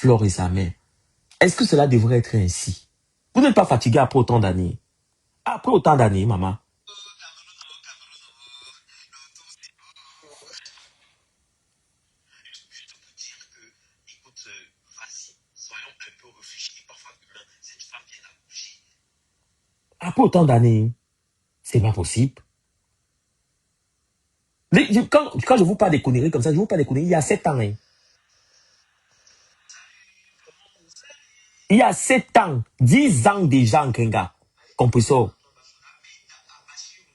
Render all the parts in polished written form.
Flore et sa mère. Est-ce que cela devrait être ainsi? Vous n'êtes pas fatigué après autant d'années? Après autant d'années, maman. Après autant d'années, c'est pas possible. Quand je vous parle des conneries comme ça, je vous parle des conneries il y a 7 ans. Hein. Il y a 7 ans, 10 ans déjà en Kenga. Compressor.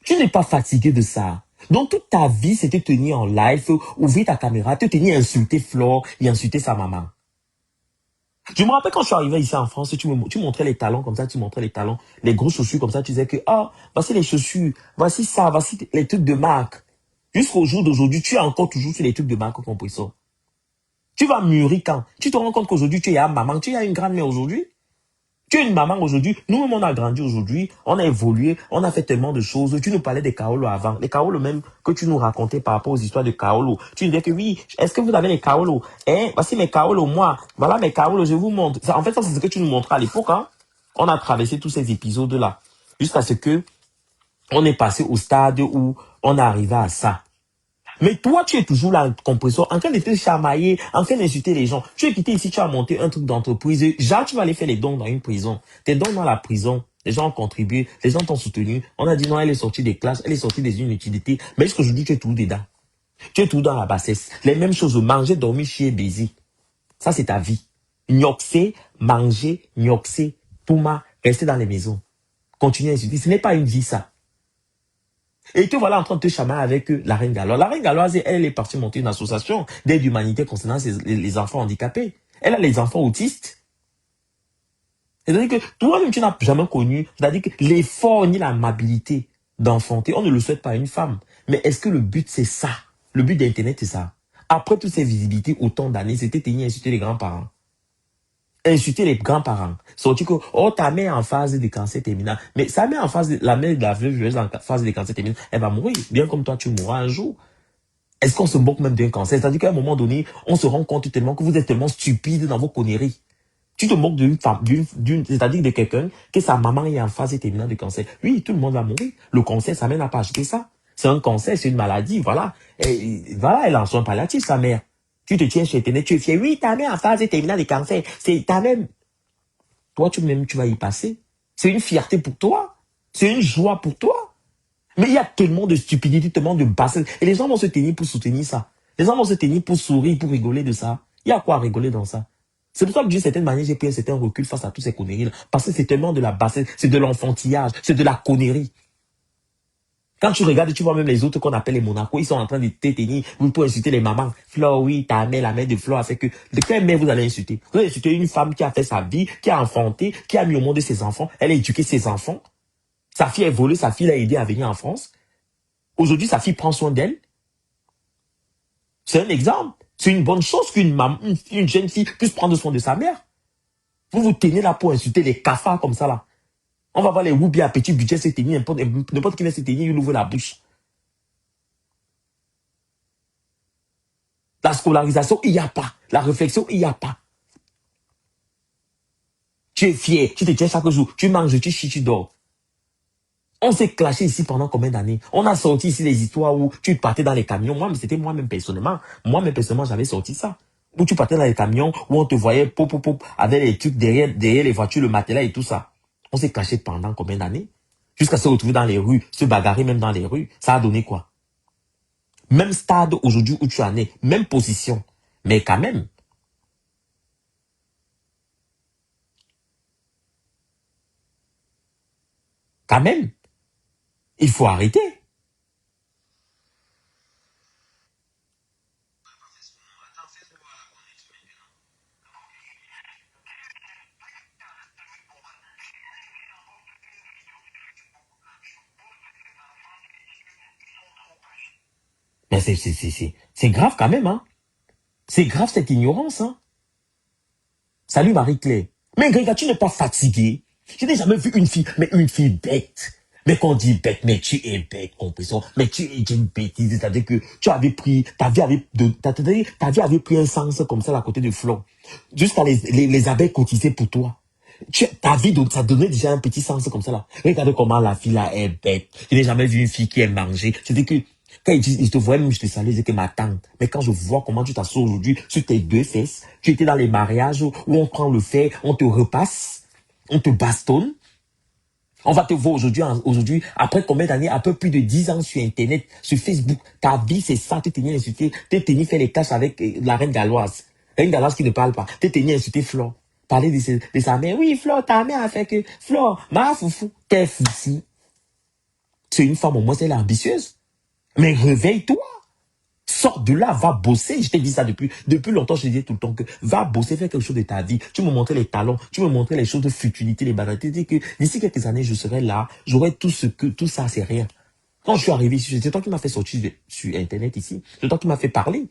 Tu n'es pas fatigué de ça. Donc toute ta vie, c'était tenir en live, ouvrir ta caméra, te tenir insulter Flore et insulter sa maman. Je me rappelle quand je suis arrivé ici en France, tu montrais les talons comme ça, tu montrais les talons, les gros chaussures comme ça, tu disais que, ah, voici les chaussures, voici ça, voici les trucs de marque. Jusqu'au jour d'aujourd'hui, tu es encore toujours sur les trucs de marque compressor. Tu vas mûrir quand? Tu te rends compte qu'aujourd'hui, tu es à maman, tu es une grand-mère aujourd'hui? Tu es une maman aujourd'hui. Nous-mêmes, on a grandi aujourd'hui. On a évolué. On a fait tellement de choses. Tu nous parlais des Kaolo avant. Les Kaolo même que tu nous racontais par rapport aux histoires de Kaolo. Tu disais que oui, est-ce que vous avez les Kaolo? Hein? Voici mes Kaolo, moi. Voilà mes Kaolo, je vous montre. En fait, ça, c'est ce que tu nous montrais à l'époque. Hein? On a traversé tous ces épisodes-là. Jusqu'à ce que on est passé au stade où on est arrivé à ça. Mais toi, tu es toujours là, compresseur, en train de te chamailler, en train d'insulter les gens. Tu es quitté ici, tu as monté un truc d'entreprise. Genre, tu vas aller faire les dons dans une prison. Tes dons dans la prison, les gens ont contribué, les gens t'ont soutenu. On a dit non, elle est sortie des classes, elle est sortie des inutilités. Mais jusqu'aujourd'hui, tu es tout dedans. Tu es tout dans la bassesse. Les mêmes choses, manger, dormir, chier, baiser. Ça, c'est ta vie. Nyoxer, manger, nyoxer, pouma, rester dans les maisons. Continuer à insulter. Ce n'est pas une vie, ça. Et te voilà en train de te chamailler avec la reine Galloise. La reine Galloise, elle est partie monter une association d'aide humanitaire concernant les enfants handicapés. Elle a les enfants autistes. C'est-à-dire que toi-même, tu n'as jamais connu, c'est-à-dire que l'effort ni l'amabilité d'enfanter, on ne le souhaite pas à une femme. Mais est-ce que le but, c'est ça? Le but d'Internet, c'est ça. Après toutes ces visibilités, autant d'années, c'était tenir à insulter les grands-parents. Insulter les grands-parents. Sortir que, oh, ta mère en phase de cancer terminal. Mais sa mère en phase la mère de la veuve en phase de cancer terminal, elle va mourir. Bien comme toi, tu mourras un jour. Est-ce qu'on se moque même d'un cancer? C'est-à-dire qu'à un moment donné, on se rend compte tellement que vous êtes tellement stupide dans vos conneries. Tu te moques d'une femme, c'est-à-dire de quelqu'un que sa maman est en phase terminale de cancer. Oui, tout le monde va mourir. Le cancer, sa mère n'a pas acheté ça. C'est un cancer, c'est une maladie, voilà. Et voilà, elle est en soins palliatifs, sa mère. Tu te tiens chez Internet, tu es fier. Oui, ta mère en phase terminale de cancer. C'est ta mère. Toi, tu-même, tu vas y passer. C'est une fierté pour toi. C'est une joie pour toi. Mais il y a tellement de stupidité, tellement de bassesse. Et les gens vont se tenir pour soutenir ça. Les gens vont se tenir pour sourire, pour rigoler de ça. Il y a quoi à rigoler dans ça? C'est pour ça que d'une certaine manière, j'ai pris un certain recul face à tous ces conneries-là. Parce que c'est tellement de la bassesse, c'est de l'enfantillage, c'est de la connerie. Quand tu regardes, tu vois même les autres qu'on appelle les Monaco, ils sont en train de te tenir pour insulter les mamans. Flore, oui, ta mère, la mère de Flore a fait que... De quelle mère vous allez insulter? Vous allez insulter une femme qui a fait sa vie, qui a enfanté, qui a mis au monde ses enfants. Elle a éduqué ses enfants. Sa fille a volé, sa fille l'a aidé à venir en France. Aujourd'hui, sa fille prend soin d'elle. C'est un exemple. C'est une bonne chose qu'une maman, une jeune fille puisse prendre soin de sa mère. Vous vous tenez là pour insulter les cafards comme ça là. On va voir les Woubi à petit budget se tenir, n'importe qui va se tenir, il ouvre la bouche. La scolarisation, il n'y a pas. La réflexion, il n'y a pas. Tu es fier, tu te tiens chaque jour, tu manges, tu chies, tu dors. On s'est clashé ici pendant combien d'années? On a sorti ici les histoires où tu partais dans les camions. Moi, c'était moi-même personnellement. Moi-même personnellement, j'avais sorti ça. Où tu partais dans les camions, où on te voyait pop, pop, pop, avec les trucs derrière les voitures, le matelas et tout ça. On s'est clashé pendant combien d'années? Jusqu'à se retrouver dans les rues, se bagarrer même dans les rues. Ça a donné quoi? Même stade aujourd'hui où tu en es, même position. Mais quand même, quand même, il faut arrêter. Mais c'est grave quand même, hein. C'est grave cette ignorance, hein. Salut Marie-Claire. Mais Gréga, tu n'es pas fatigué. Je n'ai jamais vu une fille, mais une fille bête. Mais quand on dit bête, mais tu es bête, compréhension. Mais tu es une bêtise. C'est-à-dire que tu avais pris, ta vie avait pris un sens comme ça à côté de Flo. Jusqu'à les abeilles cotisaient pour toi. Ta vie, donc, ça donnait déjà un petit sens comme ça là. Regardez comment la fille là est bête. Je n'ai jamais vu une fille qui est mangée. C'est-à-dire que, quand ils te voyaient, même je te salue, ils disaient que ma tante. Mais quand je vois comment tu t'assois aujourd'hui sur tes deux fesses, tu étais dans les mariages où on prend le fer, on te repasse, on te bastonne. On va te voir aujourd'hui, après combien d'années, après plus de 10 ans sur Internet, sur Facebook, ta vie c'est ça, tu t'es venu insulter, tu t'es venu faire les tâches avec la reine galloise. La reine galloise qui ne parle pas, tu t'es venu insulter Flore. Parler de sa mère, oui Flore, ta mère a fait que, Flore, ma foufou, t'es foufou. C'est une femme au moins, elle est ambitieuse. Mais réveille-toi. Sors de là, va bosser. Je t'ai dit ça depuis longtemps, je te disais tout le temps que va bosser, faire quelque chose de ta vie. Tu me montrais les talents, tu me montrais les choses de futilité, les banalités. Tu dis que d'ici quelques années, je serai là, j'aurai tout ça, c'est rien. Quand je suis arrivé ici, c'est toi qui m'as fait sortir sur Internet ici. C'est toi qui m'as fait parler.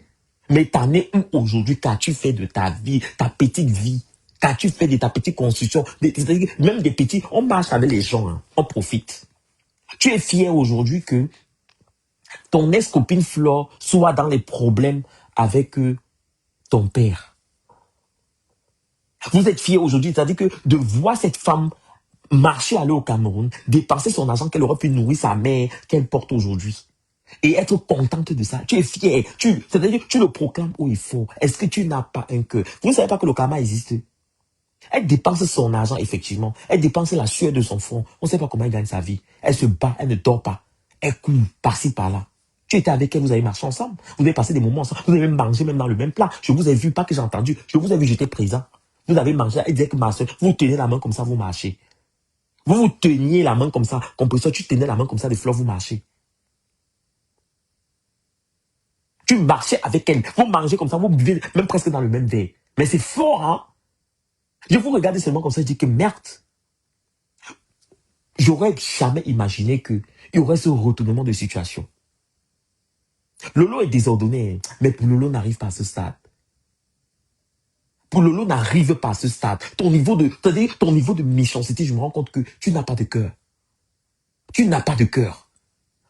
Mais t'en es où aujourd'hui? Qu'as-tu fait de ta vie, ta petite vie? Qu'as-tu fait de ta petite construction? Même des petits, on marche avec les gens, hein, on profite. Tu es fier aujourd'hui que ton ex-copine Flore soit dans les problèmes avec ton père. Vous êtes fiers aujourd'hui, c'est-à-dire que de voir cette femme marcher, aller au Cameroun, dépenser son argent qu'elle aurait pu nourrir sa mère, qu'elle porte aujourd'hui. Et être contente de ça. Tu es fier. C'est-à-dire que tu le proclames où il faut. Est-ce que tu n'as pas un cœur? Vous ne savez pas que le karma existe? Elle dépense son argent, effectivement. Elle dépense la sueur de son front. On ne sait pas comment elle gagne sa vie. Elle se bat, elle ne dort pas. Elle court par-ci, par-là. Tu étais avec elle, vous avez marché ensemble. Vous avez passé des moments ensemble. Vous avez même mangé même dans le même plat. Je vous ai vu, pas que j'ai entendu. Je vous ai vu, j'étais présent. Vous avez mangé. Elle disait que ma soeur, vous tenez la main comme ça, vous marchez. Vous teniez la main comme ça. Comme ça, tu tenais la main comme ça de Flore, vous marchez. Tu marchais avec elle. Vous mangez comme ça, vous buvez même presque dans le même verre. Mais c'est fort, hein? Je vous regarde seulement comme ça, je dis que merde. J'aurais jamais imaginé qu'il y aurait ce retournement de situation. Lolo est désordonné, mais pour Lolo n'arrive pas à ce stade. Pour Lolo n'arrive pas à ce stade. Ton niveau de méchanceté, je me rends compte que tu n'as pas de cœur. Tu n'as pas de cœur.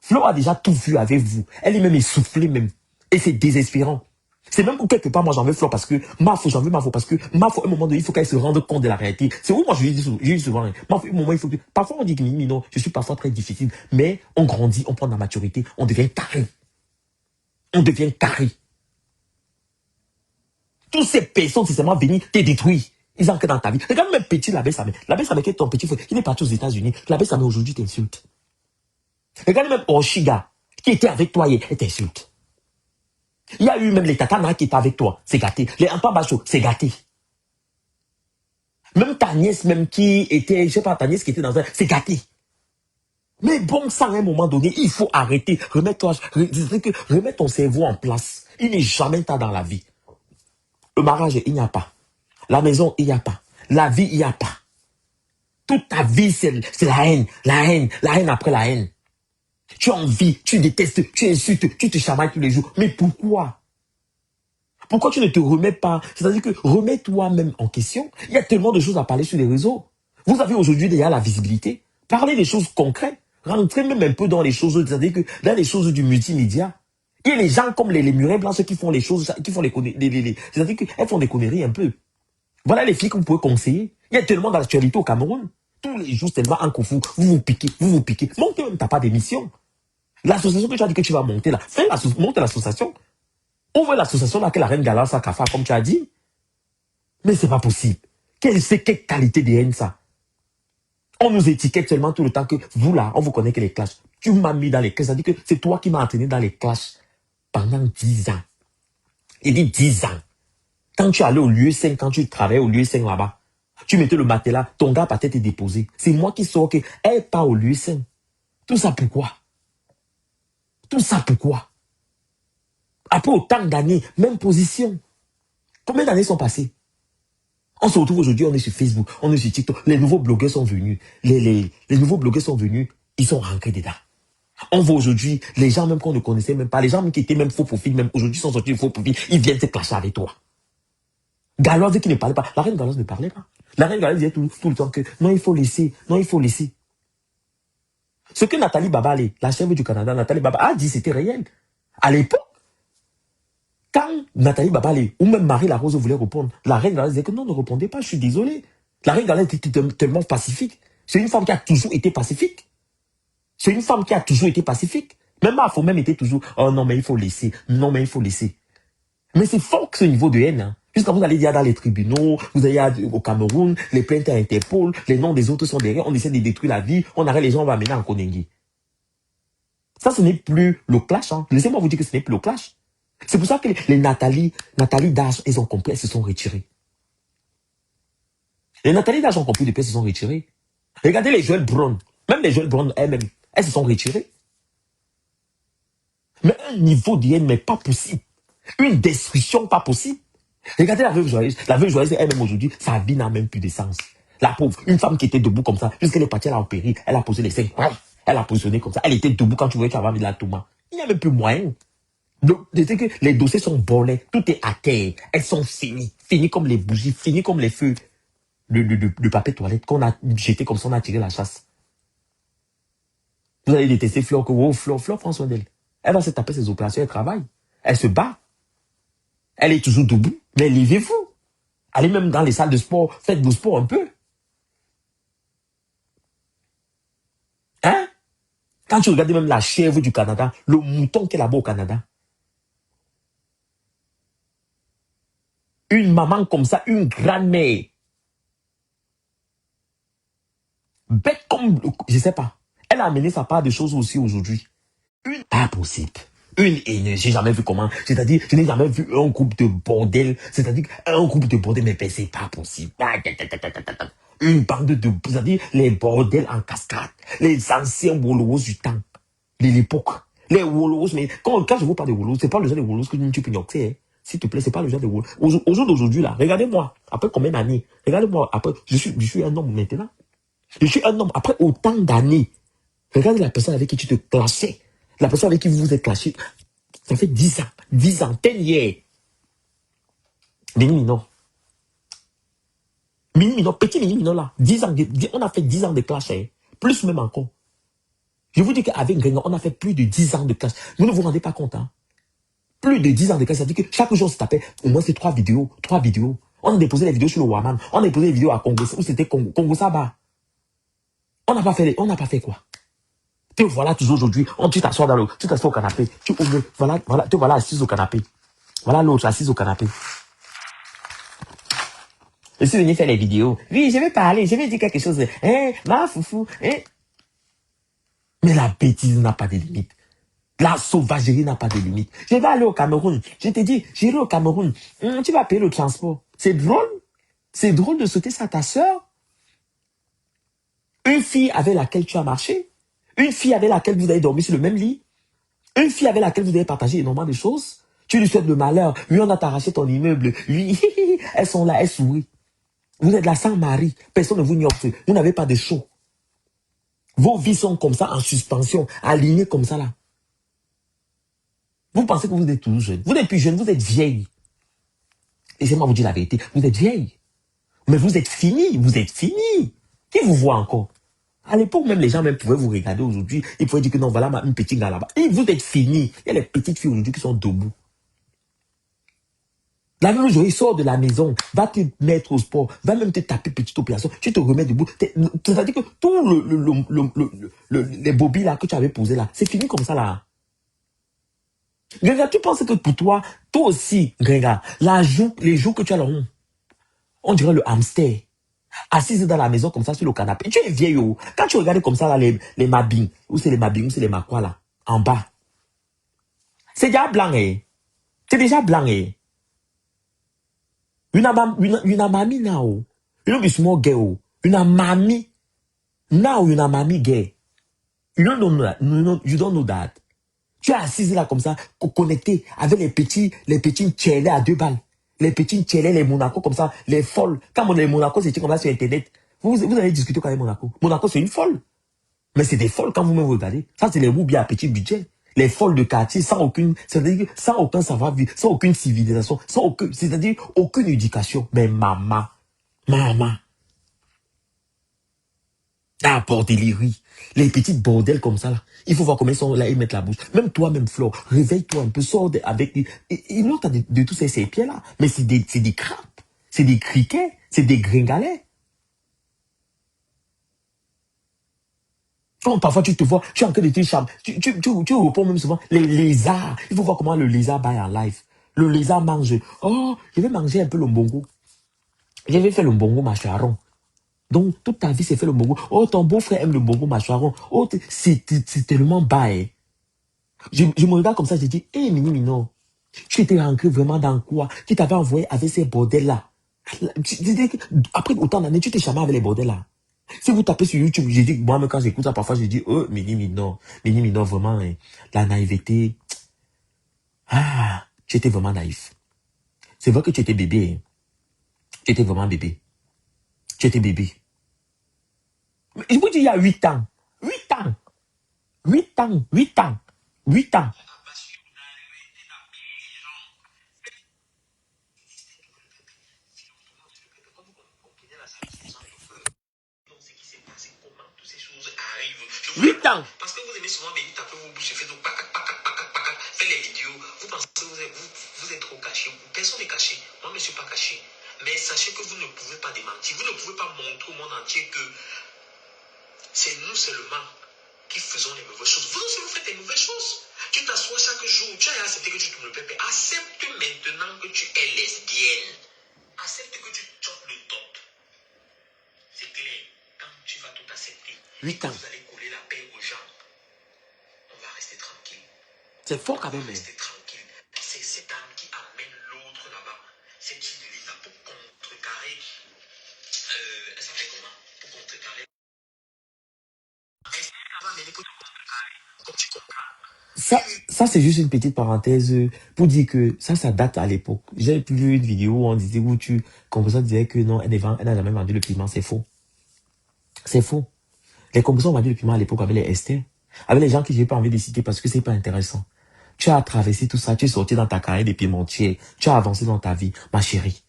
Flo a déjà tout vu avec vous. Elle est même essoufflée même. Et c'est désespérant. C'est même pour quelque part, moi j'en veux Flo parce que j'en veux ma faute parce que ma faute, à un moment donné, il faut qu'elle se rende compte de la réalité. C'est où moi je dis souvent, hein, ma faute, à un moment, il faut que, parfois on dit que non, je suis parfois très difficile, mais on grandit, on prend de la maturité, on devient carré. On devient carré. Toutes ces personnes, c'est seulement venir te détruire. Ils entrent dans ta vie. Regarde même petit l'abbé Samé. L'abbé Samé qui est ton petit frère, il est parti aux États-Unis. L'abbé Samé aujourd'hui t'insulte. Regarde même Oshiga, qui était avec toi hier, elle t'insulte. Il y a eu même les Tatana qui étaient avec toi, c'est gâté. Les Ampabacho, c'est gâté. Même ta nièce, même qui était, je sais pas, ta nièce qui était dans un, c'est gâté. Mais bon, ça, à un moment donné, il faut arrêter. Remets ton cerveau en place. Il n'est jamais tas dans la vie. Le mariage, il n'y a pas. La maison, il n'y a pas. La vie, il n'y a pas. Toute ta vie, c'est la haine, la haine, la haine après la haine. Tu as envie, tu détestes, tu insultes, tu te chamailles tous les jours. Mais pourquoi? Pourquoi tu ne te remets pas? C'est-à-dire que remets-toi même en question. Il y a tellement de choses à parler sur les réseaux. Vous avez aujourd'hui déjà la visibilité. Parlez des choses concrètes. Rentrez même un peu dans les choses, c'est-à-dire que dans les choses du multimédia. Il y a les gens comme les murets blancs, ceux qui font les choses, qui font c'est-à-dire qu'elles font des conneries un peu. Voilà les filles que vous pouvez conseiller. Il y a tellement d'actualité au Cameroun. Tous les jours, tellement un coup fou. Vous vous piquez, vous vous piquez. Montez même, t'as pas d'émission. L'association que tu as dit que tu vas monter là, monte l'association. Ouvre l'association là que la reine Galance à Kafa, comme tu as dit. Mais c'est pas possible. Quelle qualité de haine ça? On nous étiquette seulement tout le temps que vous là, on vous connaît que les clashs. Tu m'as mis dans les clashs, ça dit que c'est toi qui m'as entraîné dans les clashs pendant 10 ans. Il dit 10 ans. Quand tu allais au lieu 5, quand tu travaillais au lieu 5 là-bas, tu mettais le matelas, ton gars peut-être déposé. C'est moi qui sors que elle part au lieu 5. Tout ça pourquoi? Tout ça pourquoi? Après autant d'années, même position. Combien d'années sont passées? On se retrouve aujourd'hui, on est sur Facebook, on est sur TikTok. Les nouveaux blogueurs sont venus. Les nouveaux blogueurs sont venus, ils sont rentrés dedans. On voit aujourd'hui, les gens même qu'on ne connaissait même pas, les gens même qui étaient même faux profils, même aujourd'hui sont sortis de faux profils, ils viennent se clasher avec toi. Galoise qui ne parlait pas. La reine Galoise ne parlait pas. La reine Galoise disait tout le temps que non, il faut laisser. Non, il faut laisser. Ce que Nathalie Babalé, la chef du Canada, Nathalie Babalé, a dit, c'était réel. À l'époque, quand Nathalie Babalé, ou même Marie Larose voulait répondre, la reine Gala disait que non, ne répondez pas, je suis désolé. La reine Gala était tellement pacifique. C'est une femme qui a toujours été pacifique. C'est une femme qui a toujours été pacifique. Même Afo même était toujours, oh non, mais il faut laisser. Non, mais il faut laisser. Mais c'est fort que ce niveau de haine. Hein. Jusqu'à vous allez dire dans les tribunaux, vous allez au Cameroun, les plaintes à Interpol, les noms des autres sont derrière, on essaie de détruire la vie, on arrête les gens, on va mener en Konengi. Ça, ce n'est plus le clash. Hein. Laissez-moi vous dire que ce n'est plus le clash. C'est pour ça que les Nathalie Dash, elles ont compris, elles se sont retirées. Les Nathalie Dash ont compris depuis, elles se sont retirées. Regardez les Joël Brown. Même les Joël Brown elles-mêmes, elles se sont retirées. Mais un niveau de haine, mais pas possible. Une destruction pas possible. Regardez la veuve joyeuse. La veuve joyeuse, elle-même aujourd'hui, sa vie n'a même plus de sens. La pauvre, une femme qui était debout comme ça, jusqu'elle est partie, elle a opéré, elle a posé les seins, elle a positionné comme ça, elle était debout quand tu voyais, tu avais mis la tomate. Il n'y a même plus moyen. Donc, que les dossiers sont bolés, tout est à terre, elles sont finies. Finies comme les bougies, finies comme les feux de papier toilette qu'on a jeté comme ça, on a tiré la chasse. Vous allez détester Flore, que oh, Flore prend soin d'elle. Elle va se taper ses opérations, elle travaille. Elle se bat. Elle est toujours debout. Mais levez-vous. Allez même dans les salles de sport. Faites vos sports un peu. Hein? Quand tu regardes même la chèvre du Canada, le mouton qui est là-bas au Canada. Une maman comme ça, une grand-mère. Bête comme, je sais pas. Elle a amené sa part de choses aussi aujourd'hui. Pas possible. Une haine, j'ai jamais vu comment. C'est-à-dire, je n'ai jamais vu un groupe de bordel. C'est-à-dire, un groupe de bordel, mais c'est pas possible. Une bande de, c'est-à-dire, les bordels en cascade. Les anciens Woloros du temps. De l'époque. Les Woloros, mais quand je vous parle de Woloros, c'est pas le genre de Woloros que tu peux nyoxer, hein. S'il te plaît, c'est pas le genre de Woloros. Au jour d'aujourd'hui, là, regardez-moi. Après combien d'années? Regardez-moi. Après, je suis un homme maintenant. Je suis un homme. Après autant d'années. Regarde la personne avec qui tu te clashais. La personne avec qui vous vous êtes clashé. Ça fait 10 ans. 10 ans. 10 years. Mini Mino. Mini Mino. Petit Mini Mino là. 10 ans. On a fait 10 ans de clash. Hein. Plus même encore. Je vous dis qu'avec Grengan, on a fait plus de 10 ans de clash. Vous ne vous rendez pas compte. Hein? Plus de 10 ans de clash. Ça veut dire que chaque jour, on se tapait au moins c'est 3 vidéos. 3 vidéos. On a déposé les vidéos sur le Waman. On a déposé les vidéos à Congo. Où c'était Congo Saba. On n'a pas fait quoi? Te voilà toujours aujourd'hui. Tu t'assois au canapé. Tu ouvres. Voilà, te voilà assise au canapé. Voilà l'autre assise au canapé. Je suis venu faire les vidéos. Oui, je vais parler, je vais dire quelque chose. Hein, ma foufou. Hein. Mais la bêtise n'a pas de limite. La sauvagerie n'a pas de limite. Je vais aller au Cameroun. Je te dis, j'irai au Cameroun. Tu vas payer le transport. C'est drôle. C'est drôle de sauter ça à ta soeur. Une fille avec laquelle tu as marché. Une fille avec laquelle vous avez dormi sur le même lit. Une fille avec laquelle vous avez partagé énormément de choses. Tu lui souhaites le malheur. Lui, on a arraché ton immeuble. Lui, elles sont là, elles sourient. Vous êtes là sans mari. Personne ne vous nyoxe. Vous n'avez pas de show. Vos vies sont comme ça, en suspension, alignées comme ça là. Vous pensez que vous êtes toujours jeune. Vous n'êtes plus jeune, vous êtes vieille. Laissez-moi vous dire la vérité. Vous êtes vieille. Mais vous êtes fini. Vous êtes fini. Qui vous voit encore? À l'époque, même les gens même pouvaient vous regarder aujourd'hui. Ils pouvaient dire que non, voilà une petite gars là-bas. Et vous êtes fini. Il y a les petites filles aujourd'hui qui sont debout. La même journée, sort de la maison, va te mettre au sport, va même te taper petite opération, tu te remets debout. C'est-à-dire que tout les bobies là que tu avais posé là, c'est fini comme ça là. Gréga, tu penses que pour toi, toi aussi, Gréga, les jours que tu as là, on dirait le hamster. Assise dans la maison comme ça sur le canapé. Tu es vieille. Oh. Quand tu regardes comme ça là, les mabings, ou c'est les mabings, ou c'est les maquas là, en bas. C'est déjà blanc, eh. C'est déjà blanc, eh. Une mamie now. You know be small girl. Une mamie. Now une mamie gay. You don't know that. You don't know that. Tu es assise là comme ça, connecté avec les petits tchélés à 2 balles. Les petits tchélés, les Monaco comme ça, les folles. Quand les Monaco c'était comme ça sur Internet, vous allez discuter quand les Monaco. Monaco c'est une folle. Mais c'est des folles quand vous-même regardez. Ça c'est les roubies à petit budget. Les folles de quartier sans aucune, c'est-à-dire sans aucun savoir-vivre, sans aucune civilisation, c'est-à-dire aucune éducation. Mais maman. Ah, bordellerie. Les petites bordels comme ça, là. Il faut voir comment ils sont là, ils mettent la bouche. Même toi, même Flo, réveille-toi un peu, sors avec... Et non, t'as de tous ces pieds-là. Mais c'est des crapes, c'est des criquets, c'est des gringalets. Quand parfois tu te vois, tu es en train de te charmer. Tu réponds même souvent, les lézards. Il faut voir comment le lézard baille en live. Le lézard mange. Oh, je vais manger un peu le mbongo. Je vais faire le mbongo macharon. Donc, toute ta vie, c'est fait le mbongo. Oh, ton beau-frère aime le mbongo macharon. Oh, c'est tellement bas. Hein. Je me regarde comme ça, je dis, hé, Mini Mino, tu étais rentré vraiment dans quoi? Qui t'avait envoyé avec ces bordels-là? Après autant d'années, tu t'es jamais avec les bordels-là. Si vous tapez sur YouTube, j'ai dit, moi-même quand j'écoute ça, parfois je dis, oh, Mini Mino, vraiment, hein, la naïveté. Ah, tu étais vraiment naïf. C'est vrai que tu étais bébé. Hein. Tu étais vraiment bébé. Tu étais bébé. Mais je vous dis, il y a 8 ans. 8 ans. 8 ans. 8 ans. 8 ans. Ce qui s'est passé, comment toutes ces choses arrivent. 8 ans. Parce que vous aimez souvent venir taper vos bouches et faire faire les vidéos. Vous pensez que vous êtes trop caché. Personne n'est caché. Moi, je ne suis pas caché. Mais sachez que vous ne pouvez pas démentir. Vous ne pouvez pas montrer au monde entier que c'est nous seulement qui faisons les mauvaises choses. Vous aussi, vous faites les mauvaises choses. Tu t'assois chaque jour. Tu as accepté que tu tournes le pépé. Accepte maintenant que tu es lesbienne. Accepte que tu chopes le top. C'est clair. Quand tu vas tout accepter, 8 ans. Vous allez coller la paix aux gens. On va rester tranquille. C'est fort quand même. On va rester tranquille. C'est cette âme qui amène l'autre là-bas. Cette fille de Lisa pour contrecarrer. Elle s'appelle comment? Pour contrecarrer. Elle va amener pour contrecarrer. Comme tu comprends. Ça c'est juste une petite parenthèse pour dire que ça date à l'époque. J'ai vu une vidéo où on disait, où tu, composants disaient que non, elle n'a jamais vendu le piment, c'est faux. C'est faux. Les composants ont vendu le piment à l'époque avec les Esther, avec les gens que j'ai pas envie de citer parce que c'est pas intéressant. Tu as traversé tout ça, tu es sorti dans ta carrière de pimentier, tu as avancé dans ta vie, ma chérie.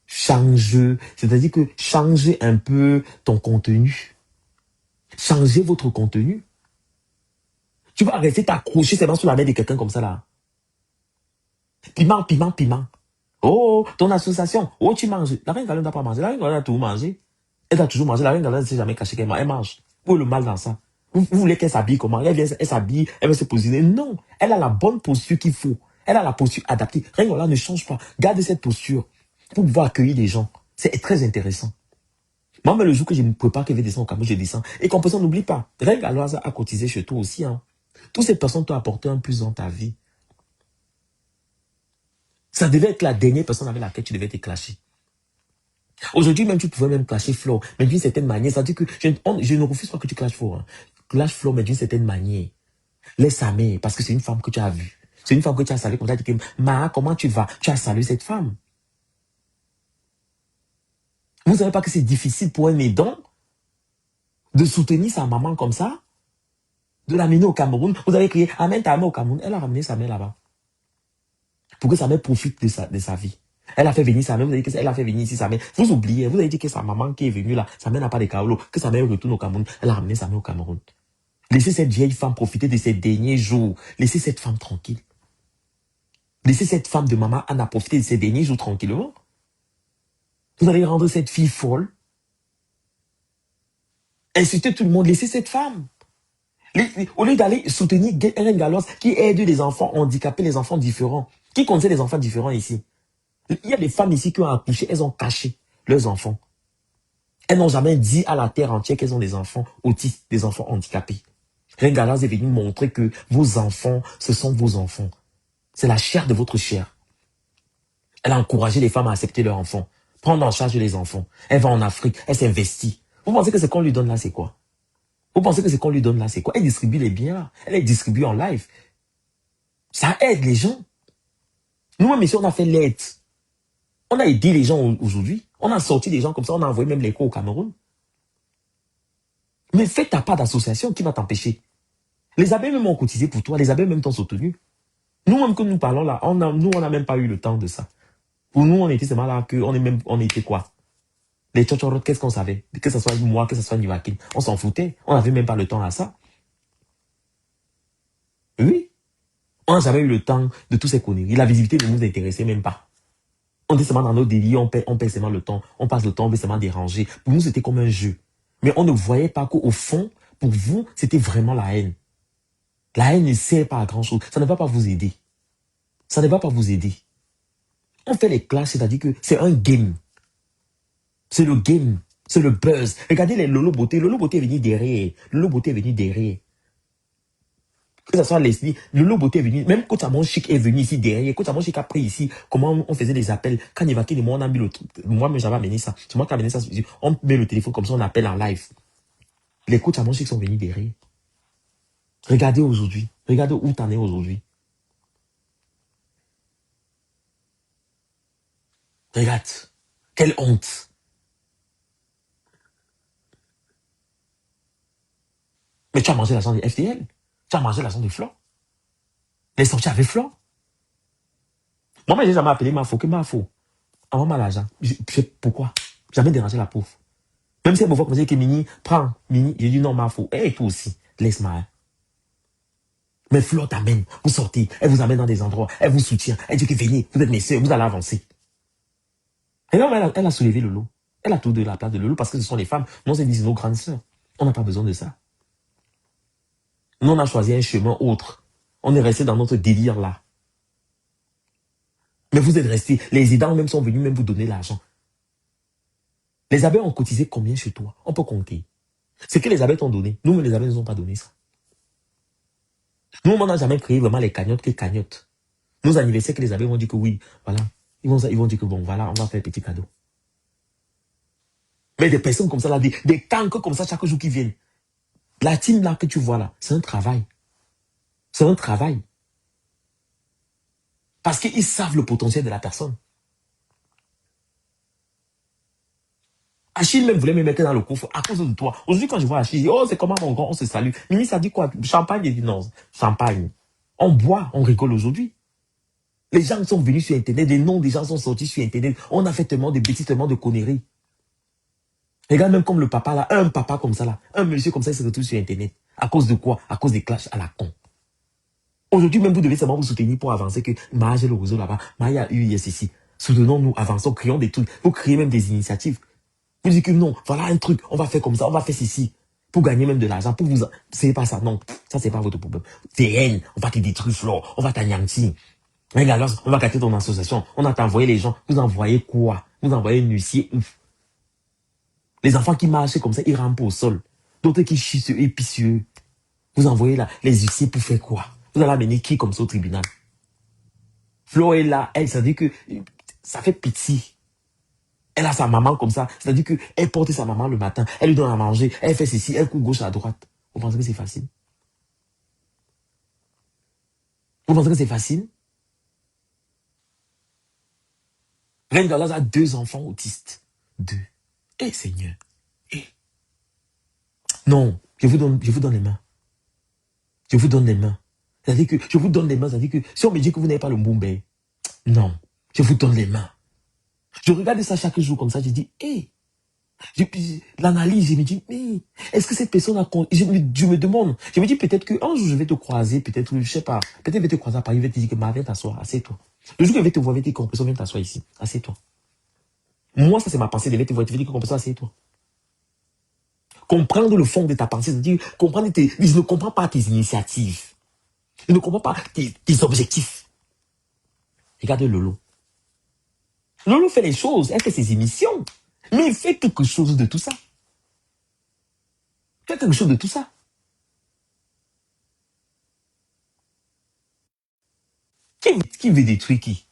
Change, c'est-à-dire que changez un peu ton contenu. Changez votre contenu. Tu vas rester t'accrocher seulement sur la main de quelqu'un comme ça là. Piment, piment, piment. Oh, ton association. Oh, tu manges. La reine Galène n'a pas mangé. La reine Galène a toujours mangé. Elle a toujours mangé. La reine Galène ne s'est jamais cachée qu'elle mange. Elle mange. Où est le mal dans ça? Vous voulez qu'elle s'habille comment? Elle vient, elle s'habille, elle va se positionner. Non. Elle a la bonne posture qu'il faut. Elle a la posture adaptée. Reine Galène ne change pas. Gardez cette posture pour pouvoir accueillir les gens. C'est très intéressant. Moi, mais le jour que je me prépare qu'elle va descendre au Cameroun, je descends. Et comme personne, n'oublie pas. Reine Galène a cotisé chez toi aussi. Hein. Toutes ces personnes t'ont apporté un plus dans ta vie. Ça devait être la dernière personne avec laquelle tu devais te clasher. Aujourd'hui, même tu pouvais même clasher Flo, mais d'une certaine manière. Ça veut dire que je ne refuse pas que tu clashes Flo. Hein. Clash Flo, mais d'une certaine manière. Laisse sa mère, parce que c'est une femme que tu as vue. C'est une femme que tu as saluée comme ça. Tu dis que, Ma, comment tu vas? Tu as salué cette femme. Vous ne savez pas que c'est difficile pour un aidant de soutenir sa maman comme ça, de l'amener au Cameroun. Vous avez crié, amène ta mère au Cameroun. Elle a ramené sa mère là-bas. Pour que sa mère profite de sa vie. Elle a fait venir sa mère, vous avez dit qu'elle a fait venir ici sa mère. Vous oubliez, vous avez dit que sa maman qui est venue là, sa mère n'a pas de kaolo, que sa mère retourne au Cameroun. Elle a ramené sa mère au Cameroun. Laissez cette vieille femme profiter de ses derniers jours. Laissez cette femme tranquille. Laissez cette femme de maman Anna profiter de ses derniers jours tranquillement. Vous allez rendre cette fille folle. Insultez tout le monde, laissez cette femme. Au lieu d'aller soutenir Eren Gallos qui aide les enfants handicapés, les enfants différents. Qui connaît les enfants différents ici? Il y a des femmes ici qui ont accouché, elles ont caché leurs enfants. Elles n'ont jamais dit à la terre entière qu'elles ont des enfants autistes, des enfants handicapés. Eren Gallos est venu montrer que vos enfants, ce sont vos enfants. C'est la chair de votre chair. Elle a encouragé les femmes à accepter leurs enfants, prendre en charge les enfants. Elle va en Afrique, elle s'investit. Vous pensez que ce qu'on lui donne là, c'est quoi? Vous pensez que ce qu'on lui donne là, c'est quoi? Elle distribue les biens là. Elle les distribue en live. Ça aide les gens. Nous-mêmes ici, on a fait l'aide. On a aidé les gens aujourd'hui. On a sorti des gens comme ça, on a envoyé même les cours au Cameroun. Mais fais ta part d'association qui va t'empêcher. Les abeilles même ont cotisé pour toi, les abeilles même t'ont soutenu. Nous-mêmes que nous parlons là, on n'a même pas eu le temps de ça. Pour nous, on était seulement là, on était quoi? Les tchotchorotes, qu'est-ce qu'on savait? Que ce soit moi, que ce soit Niwakin. On s'en foutait. On n'avait même pas le temps à ça. Oui. On n'a jamais eu le temps de tous ces conneries. La visibilité ne nous intéressait même pas. On était seulement dans nos délires, on paie seulement le temps. On passe le temps, on veut seulement déranger. Pour nous, c'était comme un jeu. Mais on ne voyait pas qu'au fond, pour vous, c'était vraiment la haine. La haine ne sert pas à grand chose. Ça ne va pas vous aider. Ça ne va pas vous aider. On fait les classes, c'est-à-dire que c'est un game. C'est le game. C'est le buzz. Regardez les Lolo Beauté. Lolo Beauté est venu derrière. Lolo Beauté est venu derrière. Que ce soit Leslie, Lolo Beauté est venu. Même Coach Amon Chic est venu ici derrière. Coach Amon Chic a pris ici comment on faisait des appels. Quand Nivaki et moi, on a mis le truc. Moi, mais j'avais amené ça. C'est moi qui ai amené ça. On met le téléphone comme ça, on appelle en live. Les coachs Amon Chic sont venus derrière. Regardez aujourd'hui. Regardez où t'en es aujourd'hui. Regarde. Quelle honte. Mais tu as mangé l'argent de FTL. Tu as mangé l'argent de Flore. Les sorties avec Flore. Moi, j'ai jamais appelé ma faux. Que ma faux. Envoie-moi l'argent. Pourquoi? Jamais dérangé la pauvre. Même si elle me voit comme ça, que Mini, prends, Mini. J'ai dit non, ma faux. Et toi aussi. Laisse-moi. Hein. Mais Flore t'amène. Vous sortez. Elle vous amène dans des endroits. Elle vous soutient. Elle dit que venez. Vous êtes mes soeurs. Vous allez avancer. Et là, elle a soulevé le lot. Elle a tout de la place de Lolo parce que ce sont les femmes. Nous, c'est nos grandes sœurs. On n'a pas besoin de ça. Nous, on a choisi un chemin autre. On est resté dans notre délire là. Mais vous êtes restés. Les aidants même sont venus même vous donner l'argent. Les abeilles ont cotisé combien chez toi? On peut compter. C'est que les abeilles t'ont donné. Nous, les abeilles ne nous ont pas donné ça. Nous, on n'a jamais créé vraiment les cagnottes que cagnottes. Nos anniversaires que les abeilles vont dire que oui, voilà. Ils vont dire que bon, voilà, on va faire un petit cadeau. Mais des personnes comme ça, là, des cancres comme ça chaque jour qui viennent. La team là que tu vois là, c'est un travail. C'est un travail. Parce qu'ils savent le potentiel de la personne. Achille même voulait me mettre dans le coffre à cause de toi. Aujourd'hui, quand je vois Achille, oh, c'est comment mon grand, on se salue. Mimi, ça dit quoi? Champagne, il dit non, champagne. On boit, on rigole aujourd'hui. Les gens sont venus sur Internet, les noms des gens sont sortis sur Internet. On a fait tellement de bêtises, tellement de conneries. Regarde même comme le papa là, un papa comme ça là, un monsieur comme ça, il se retrouve sur Internet. À cause de quoi? À cause des clashs à la con. Aujourd'hui, même vous devez seulement vous soutenir pour avancer que Maya, j'ai le réseau là-bas, Maya a eu ici. Soutenons-nous, avançons, créons des trucs. Vous créez même des initiatives. Vous dites que non, voilà un truc, on va faire comme ça, on va faire ceci. Pour gagner même de l'argent, pour vous... C'est pas ça, non. Ça, c'est pas votre problème. T'es haine, on va te détruire, Flore, on va t'anéantir. Regarde, on va casser ton association, on a t'envoyé les gens. Vous envoyez quoi? Vous envoyez un huissier ouf. Les enfants qui marchent comme ça, ils rampent au sol. D'autres qui chient sur eux et pissent sur eux. Vous envoyez là, les huissiers pour faire quoi? Vous allez amener qui comme ça au tribunal? Flo est là, elle, ça dit que ça fait pitié. Elle a sa maman comme ça. C'est-à-dire qu'elle porte sa maman le matin, elle lui donne à manger, elle fait ceci, elle court gauche à droite. Vous pensez que c'est facile? Vous pensez que c'est facile? Reine Galaz a 2 enfants autistes. 2. Eh Seigneur. Eh. Non, je vous donne les mains. Je vous donne les mains. C'est-à-dire que je vous donne les mains, c'est-à-dire que si on me dit que vous n'avez pas le Mumbai, non, je vous donne les mains. Je regarde ça chaque jour comme ça, je dis, hé, l'analyse, je me dis, mais est-ce que cette personne a... Je me demande, je me dis peut-être qu'un jour je vais te croiser, peut-être, je sais pas, peut-être je vais te croiser à Paris, je vais te dire que viens t'asseoir, assieds-toi. Le jour que je vais te voir, je vais te dire, Compression, viens t'asseoir ici, assieds-toi. Moi, ça c'est ma pensée, je vais te voir, je vais te dire que Compression, assieds-toi. Comprendre le fond de ta pensée, c'est-à-dire, comprendre je ne comprends pas tes initiatives. Je ne comprends pas tes objectifs. Regarde Lolo. Lolo fait les choses, elle fait ses émissions, mais il fait quelque chose de tout ça. Fais quelque chose de tout ça. Qui veut détruire qui?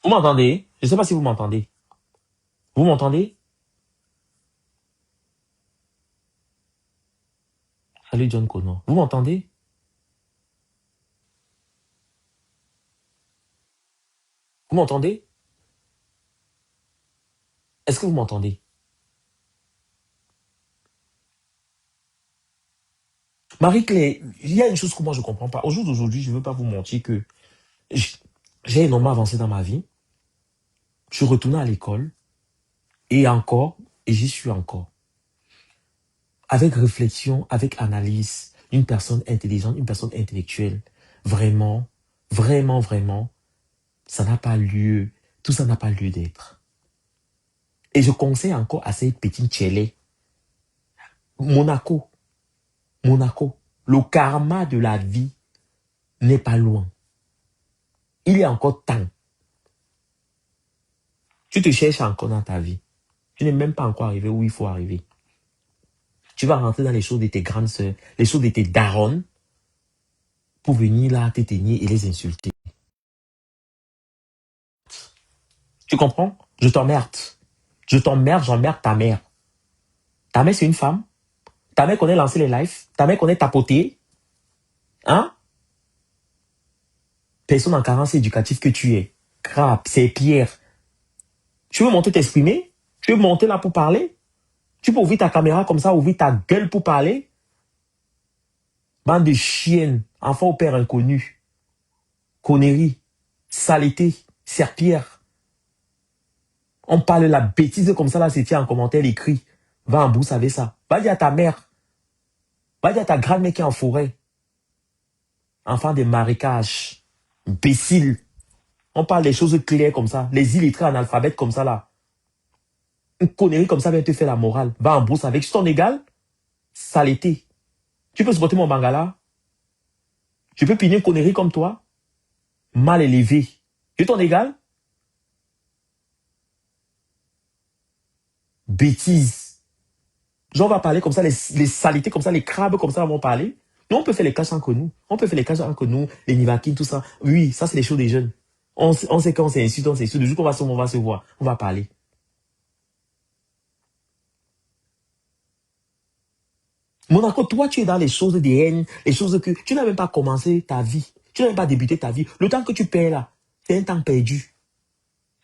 Vous m'entendez? Je ne sais pas si vous m'entendez. Vous m'entendez? Salut John Connor. Vous m'entendez? Vous m'entendez? Est-ce que vous m'entendez? Marie-Claire, il y a une chose que moi je ne comprends pas. Au jour d'aujourd'hui, je ne veux pas vous mentir que J'ai énormément avancé dans ma vie. Je suis retourné à l'école. Et encore, et j'y suis encore. Avec réflexion, avec analyse, une personne intelligente, une personne intellectuelle, vraiment, vraiment, vraiment, ça n'a pas lieu, tout ça n'a pas lieu d'être. Et je conseille encore à ces petits tchélés, Monaco, Monaco, le karma de la vie n'est pas loin. Il y a encore temps. Tu te cherches encore dans ta vie. Tu n'es même pas encore arrivé où il faut arriver. Tu vas rentrer dans les choses de tes grandes sœurs, les choses de tes darons, pour venir là t'éteigner et les insulter. Tu comprends? Je t'emmerde. Je t'emmerde, j'emmerde ta mère. Ta mère, c'est une femme. Ta mère connaît lancer les lives. Ta mère connaît tapoter. Hein? Personne en carence éducative que tu es. Crabe, c'est Pierre. Tu veux monter t'exprimer? Tu veux monter là pour parler? Tu peux ouvrir ta caméra comme ça, ouvrir ta gueule pour parler? Bande de chiennes, enfants au père inconnu. Conneries, saleté, serpillère. On parle la bêtise comme ça, là, c'est en commentaire écrit. Va en bourse avec ça. Va dire à ta mère. Va dire à ta grand-mère qui est en forêt. Enfant de marécage. Imbécile. On parle des choses claires comme ça. Les illettrés analphabètes comme ça, là. Une connerie comme ça vient te faire la morale. Va en bourse avec ton égal. Saleté. Tu peux supporter mon bangala? Tu peux piner une connerie comme toi? Mal élevé. Tu es ton égal? Bêtise. Genre, on va parler comme ça, les saletés comme ça, les crabes comme ça vont parler. Nous, on peut faire les caches entre nous. On peut faire les caches entre nous, les nivakines, tout ça. Oui, ça, c'est les choses des jeunes. On sait quand on s'insulte, on s'insulte. Le jour qu'on va se voir, on va parler. Monaco, toi, tu es dans les choses des haines, les choses que tu n'as même pas commencé ta vie. Tu n'as même pas débuté ta vie. Le temps que tu perds là, c'est un temps perdu.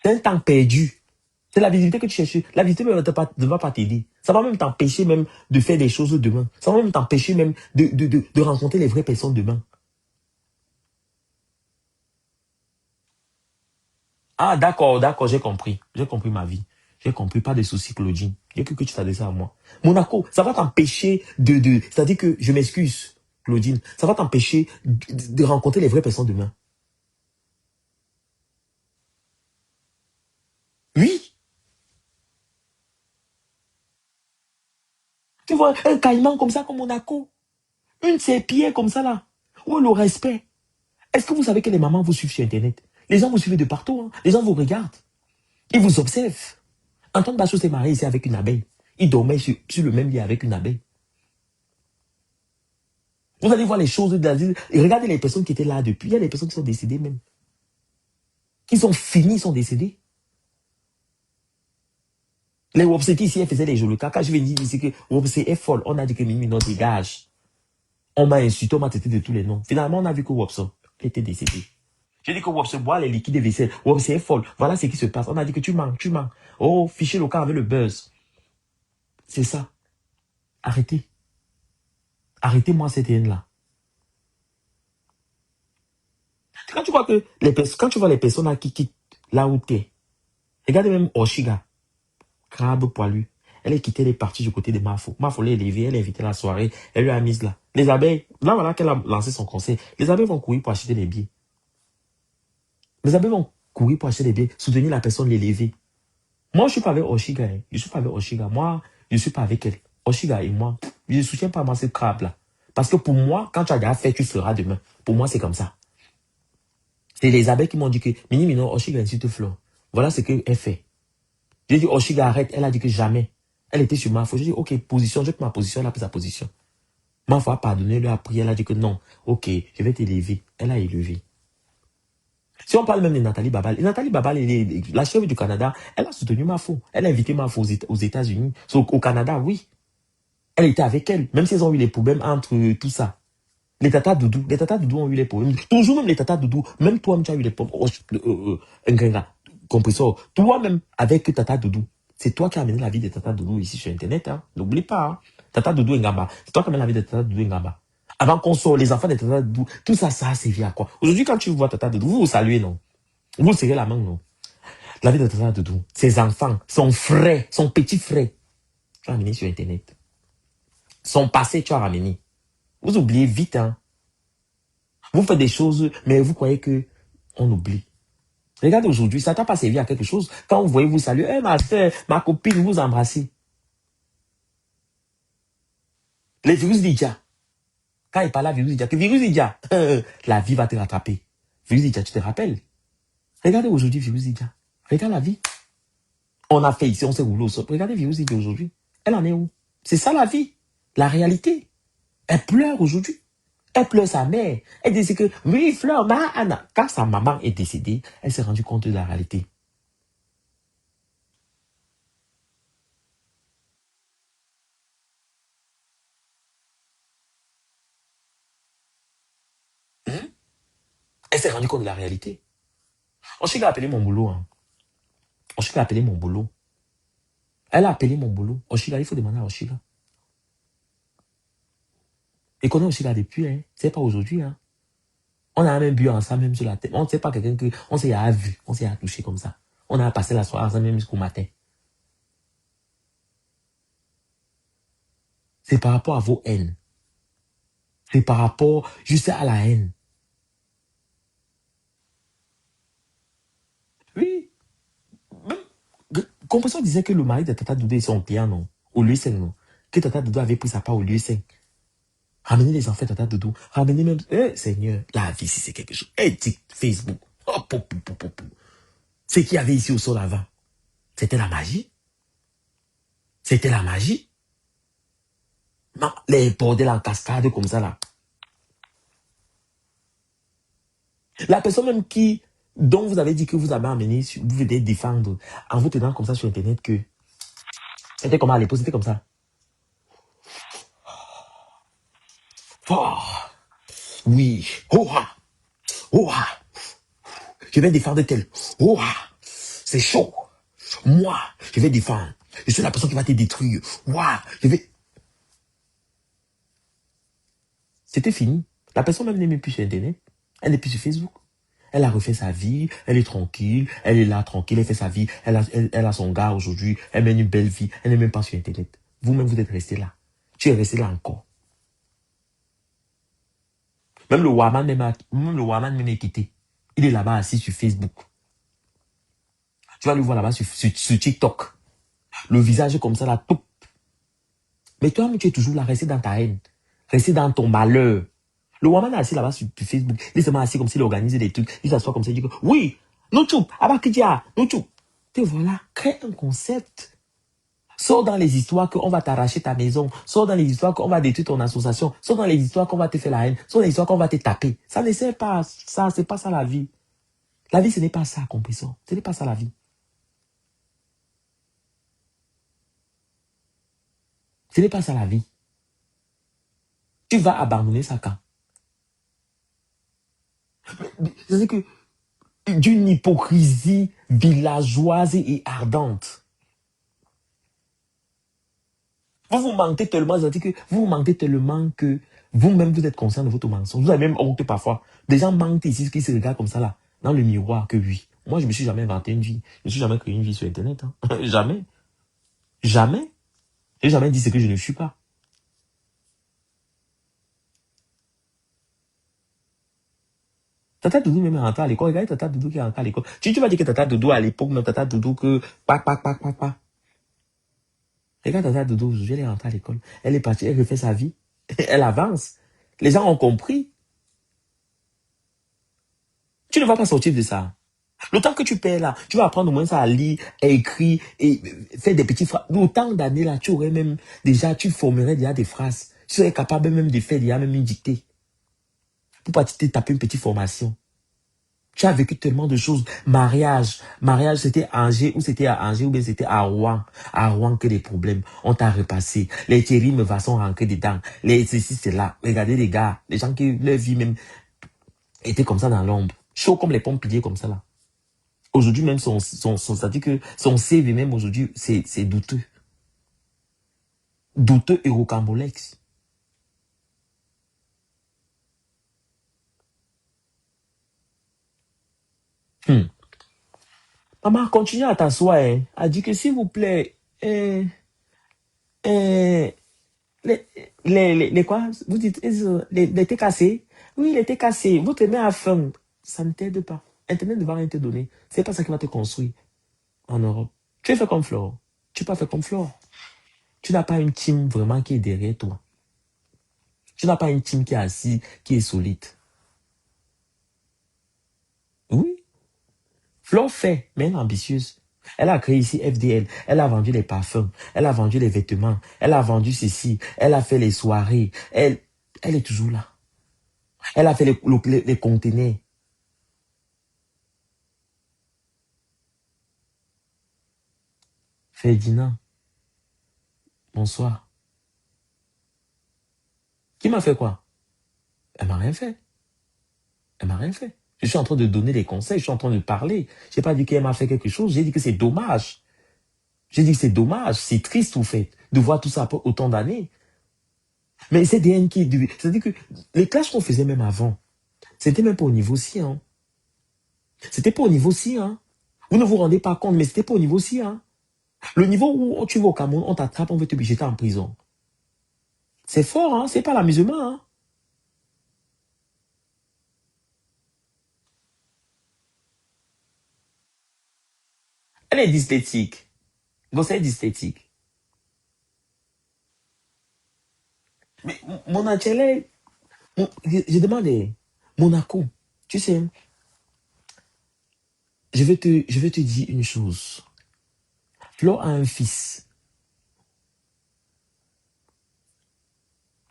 C'est un temps perdu. C'est la visibilité que tu cherches. La visibilité ne va pas t'aider. Ça va même t'empêcher même de faire des choses demain. Ça va même t'empêcher même de rencontrer les vraies personnes demain. Ah, d'accord, d'accord, j'ai compris. J'ai compris ma vie. J'ai compris, pas de soucis, Claudine. Il n'y a que tu t'adresses à moi. Monaco, ça va t'empêcher c'est-à-dire que, je m'excuse, Claudine, ça va t'empêcher de rencontrer les vraies personnes demain. Oui. Tu vois, un caïman comme ça, comme Monaco. Une serpillère comme ça, là. Où est le respect? Est-ce que vous savez que les mamans vous suivent sur Internet? Les gens vous suivent de partout, hein. Les gens vous regardent. Ils vous observent. Antoine Bachot s'est marié ici avec une abeille. Il dormait sur le même lit avec une abeille. Vous allez voir les choses de la vie. Et regardez les personnes qui étaient là depuis. Il y a des personnes qui sont décédées même. Qui sont finis, ils sont décédés. Les Wopseti ici, elles faisaient les jeux. Le caca, je vais dire ici que Wopsé est folle. On a dit que Mimi, non, dégage. On m'a insulté, on m'a traité de tous les noms. Finalement, on a vu que Wopso était décédé. J'ai dit que Wopso boit les liquides de vaisselle. Wopsé est folle. Voilà ce qui se passe. On a dit que tu manques, tu manques. Oh, fichier local avec le buzz. C'est ça. Arrêtez. Arrêtez-moi cette haine-là. Quand tu vois que quand tu vois les personnes là qui quittent là où t'es, regardez même Oshiga, crabe poilu. Elle est quittée, elle est partie du côté de Mafo. Mafo l'a élevée, elle a invité la soirée, elle lui a mise là. Les abeilles, là voilà qu'elle a lancé son conseil. Les abeilles vont courir pour acheter des billets. Les abeilles vont courir pour acheter des billets, soutenir la personne, l'élever. Moi, je suis pas avec Oshiga. Hein. Je suis pas avec Oshiga. Moi, je suis pas avec elle. Oshiga et moi, je ne soutiens pas moi ce crabe là. Parce que pour moi, quand tu as déjà fait, tu feras demain. Pour moi, c'est comme ça. C'est les abeilles qui m'ont dit que Mini Mino, Oshiga insulte Flore. Voilà ce qu'elle fait. J'ai dit Oshiga arrête. Elle a dit que jamais. Elle était sur Mafo. J'ai dit ok, position, je prends ma position, elle a pris sa position. Mafo a pardonné, elle a prié, elle a dit que non. Ok, je vais t'élever. Elle a élevé. Si on parle même de Nathalie Babal, Nathalie Babal, la chef du Canada, elle a soutenu Mafo. Elle a invité Mafo aux États-Unis. Au Canada, oui. Elle était avec elle. Même s'ils ont eu les problèmes entre tout ça. Les tatas doudou ont eu les problèmes. Toujours même les tatas doudou. Même toi-même, tu as eu les problèmes. Compressor. Toi-même, avec tata doudou. C'est toi qui as amené la vie de tata doudou ici sur Internet. Hein. N'oublie pas. Hein. Tata doudou Ngamba. C'est toi qui as amené la vie de tata doudou Ngamba. Avant qu'on sorte, les enfants de Tata Doudou, tout ça, ça a servi à quoi? Aujourd'hui, quand tu vois Tata Doudou, vous vous saluez, non? Vous serrez la main, non? La vie de Tata Doudou, ses enfants, son frère, son petit frère, tu as ramené sur Internet. Son passé, tu as ramené. Vous oubliez vite, hein? Vous faites des choses, mais vous croyez que on oublie. Regardez aujourd'hui, ça t'a pas servi à quelque chose. Quand vous voyez vous saluer, hey, ma soeur, ma copine, vous embrassez. Les virus Lydia. Quand il parle à virus Lydia, que virus Lydia, la vie va te rattraper. Virus Lydia, tu te rappelles? Regardez aujourd'hui virus Lydia. Regarde la vie. On a fait ici, on s'est roulé au sol. Regardez virus Lydia aujourd'hui. Elle en est où? C'est ça la vie. La réalité. Elle pleure aujourd'hui. Elle pleure sa mère. Elle dit que, oui, Fleur, ma Anna. Quand sa maman est décédée, elle s'est rendue compte de la réalité. Elle s'est rendue compte de la réalité. Ensuite, elle a appelé mon boulot. Hein. Ensuite, elle a appelé mon boulot. Elle a appelé mon boulot. Oshila, il faut demander à Oshila. Et connaît Oshila depuis, hein. C'est pas aujourd'hui, hein. On a même bu ensemble, même sur la tête. On ne sait pas quelqu'un que, on s'est vu, on s'est touché comme ça. On a passé la soirée ensemble même jusqu'au matin. C'est par rapport à vos haines. C'est par rapport juste à la haine. Oui. Compression disait que le mari de Tata Doudou est son client, non? Au lieu 5, non? Que Tata Doudou avait pris sa part au lieu 5. Ramenez les enfants Tata Doudou. Ramenez même, Seigneur, la vie, si c'est quelque chose. Facebook. Oh, ce qu'il y avait ici au sol avant. C'était la magie. C'était la magie. Non, les bordels en cascade comme ça, là. La personne même dont vous avez dit que vous avez amené, vous venez défendre en vous tenant comme ça sur Internet que c'était comment à l'époque, c'était comme ça. Oh, oui, oh, oh, je vais défendre tel. Oh, c'est chaud. Moi, je vais défendre. Je suis la personne qui va te détruire. Ouah, je vais. C'était fini. La personne même n'est même plus sur Internet. Elle n'est plus sur Facebook. Elle a refait sa vie, elle est tranquille, elle est là tranquille, elle fait sa vie, elle a son gars aujourd'hui, elle mène une belle vie, elle n'est même pas sur Internet. Vous-même, vous êtes resté là. Tu es resté là encore. Même le Waman même est quitté. Il est là-bas assis sur Facebook. Tu vas le voir là-bas sur TikTok. Le visage comme ça, là, tout. Mais toi, tu es toujours là, resté dans ta haine. Resté dans ton malheur. Le Waman est assis là-bas sur Facebook. Il est seulement assis comme s'il organisait des trucs. Il s'assoit comme ça, il dit que, oui, nous choup, abakidia, nous choup. Te voilà, crée un concept. Sors dans les histoires qu'on va t'arracher ta maison. Sors dans les histoires qu'on va détruire ton association. Sors dans les histoires qu'on va te faire la haine. Sors dans les histoires qu'on va te taper. Ça ne sert pas ça, c'est pas ça la vie. La vie, ce n'est pas ça, comprenez-vous. Ce n'est pas ça la vie. Ce n'est pas ça la vie. Tu vas abandonner ça quand? C'est que d'une hypocrisie villageoise et ardente. Vous mentez tellement, que vous-même vous êtes conscient de votre mensonge. Vous avez même honte parfois. Des gens mentent ici qui se regardent comme ça là, dans le miroir, que oui. Moi, je ne me suis jamais inventé une vie. Je ne me suis jamais créé une vie sur Internet. Hein. Jamais. Jamais. Je n'ai jamais dit ce que je ne suis pas. Tata Doudou même est rentré à l'école. Regardez Tata Doudou qui est rentré à l'école. Tu vas dire que Tata Doudou à l'époque, même Tata Doudou que... Pac. Regarde Tata Doudou aujourd'hui, elle est rentrée à l'école. Elle est partie, elle refait sa vie. Elle avance. Les gens ont compris. Tu ne vas pas sortir de ça. Le temps que tu perds là, tu vas apprendre au moins ça à lire, à écrire et faire des petites phrases. Autant d'années là, tu aurais même déjà, tu formerais déjà des phrases. Tu serais capable même de faire déjà même une dictée. Pour pas te taper une petite formation. Tu as vécu tellement de choses. Mariage, c'était à Angers ou c'était à Angers ou bien c'était à Rouen. À Rouen que des problèmes. On t'a repassé. Les terribles va sont rentrés dedans. Les ceci, c'est là. Regardez les gars, les gens qui leur vie même était comme ça dans l'ombre. Chaud comme les pompiers comme ça là. Aujourd'hui même, c'est-à-dire que son CV même aujourd'hui, c'est douteux. Douteux et rocambolex. Hmm. Maman, continue à t'asseoir. Hein. Elle dit que s'il vous plaît, euh, les, les quoi? Vous dites, les thés cassés? Oui, les thés cassés. Votre mère a faim. Ça ne t'aide pas. Internet ne va rien te donner. C'est pas ça qui va te construire en Europe. Tu es fait comme Flore. Tu n'es pas fait comme Flore. Tu n'as pas une team vraiment qui est derrière toi. Tu n'as pas une team qui est assise, qui est solide. Oui, Flore fait, mais elle est ambitieuse. Elle a créé ici FDL. Elle a vendu les parfums. Elle a vendu les vêtements. Elle a vendu ceci. Elle a fait les soirées. Elle est toujours là. Elle a fait les conteneurs. Ferdinand, bonsoir. Qui m'a fait quoi? Elle m'a rien fait. Elle m'a rien fait. Je suis en train de donner des conseils. Je suis en train de parler. Je n'ai pas dit qu'elle m'a fait quelque chose. J'ai dit que c'est dommage. J'ai dit que c'est dommage. C'est triste, au fait, de voir tout ça après autant d'années. Mais c'est DN qui est... C'est-à-dire que les clashes qu'on faisait même avant, c'était même pas au niveau si, hein. C'était pas au niveau si, hein. Vous ne vous rendez pas compte, mais c'était pas au niveau si, hein. Le niveau où tu vas au Cameroun, on t'attrape, on veut te jeter en prison. C'est fort, hein. C'est pas l'amusement, hein. Elle est dyslexique. Vous êtes dyslexique. Mais mon Achele, je demande, Monaco, tu sais, je vais te dire une chose. Flo a un fils.